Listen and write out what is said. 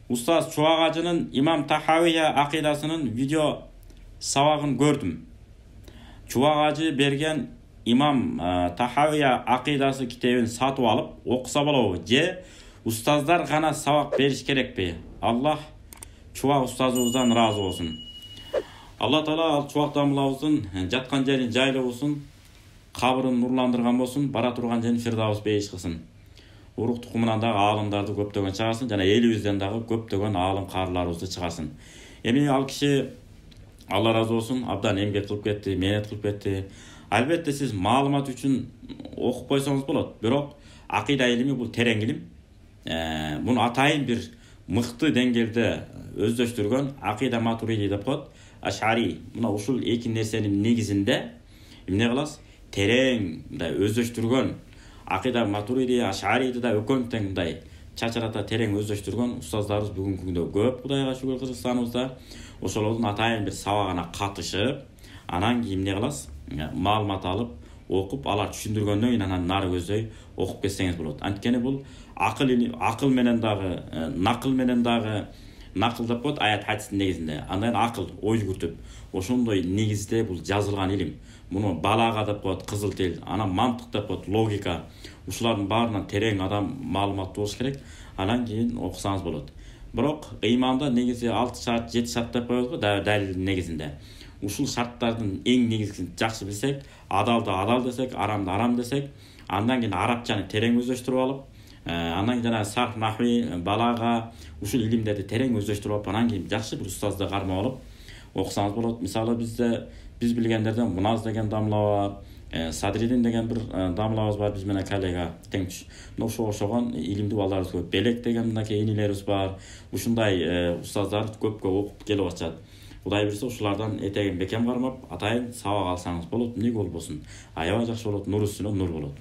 Ustaz Çuvagacı'nın İmam Tahaviye akidasının video savagın gördüm. Çuvagacı bergen İmam Tahaviye akidası kitabını satıp alıp okusa bolabı je ustazlar gana savak beriş kerekpi? Allah Çuvag ustazımızdan razı olsun. Allah Taala Çuvag damlabыздын жатқан жерин жайлы болсын, кабырын нурландырган болсын, бара турган жерин Фирдавс бейиш кылсын. Урук тукумунан дагы аалымдарды көптөгөн чыгарсын жана элибизден дагы көптөгөн аалым каарыларыбызды чыгарсын. Эми ал киши Алла разы болсын, абдан эмгек кылып кетти, мээнет кылып кетти. Албетте сиз маалымат үчүн окуп койсоңуз болот. Бирок акыйда илими бул терең илим. Муну атайын бир мыкты деңгээлде өздөштүргөн акыйда матуриди деп коет. Ашари. Мына ушул эки нерсенин негизинде эмне кыласыз? Терең мындай өздөштүргөн акыйда матуриди, ашариди да өкөн тең мындай чачырата терең өздөштүргөн устаздарыбыз бүгүнкү күндө көп, Кудайга шүгүр Кыргызстаныбызда. Ошолордун атайын бир сабагына катышып, анан кийин эмне кыласыз? Маалымат алып, окуп, алар түшүндүргөндөн кийин анан нары көздөй окуп кетсеңиз болот. Анткени бул акыл менен дагы, накыл менен дагы накыл деп коет аят хадистин негизинде. Андан акыл, ой жүгүртүп, ошондой негизде бул жазылган илим. Муну балага деп коет, кызыл тил, анан мантык деп коет, логика. Ушулардын баарынан терең адам маалыматтуу болуш керек. Анан кийин окусаңыз болот. Бирок ыйманда негизи 6 шарт, 7 шарт деп коет го, далилдин негизинде. Ушул шарттардын эң негизин жакшы билсек, адалды адал десек, арамды арам десек, андан кийин арабчаны терең өздөштүрүп алып, анан жана сарф, нахви, балага ушул илимдерди терең өздөштүрүп алып, анан кийин жакшы бир устазды кармап алып окусаңыз болот. Мисалы биз билгендерден Муназ деген дамла бар, Садридин деген бир дамлабыз бар, биз менен коллега теңчү. Ошо ошогон илимдүү балдарыбыз көп. Белек деген мынакей инилерибиз бар. Ушундай устаздар көпкө окуп келип атышат. Кудай билсе ушулардан этегин бекем кармап, атайын сабак алсаңыз болот. Эмне болбосун? Аябай жакшы болот, нур үстүнө нур болот.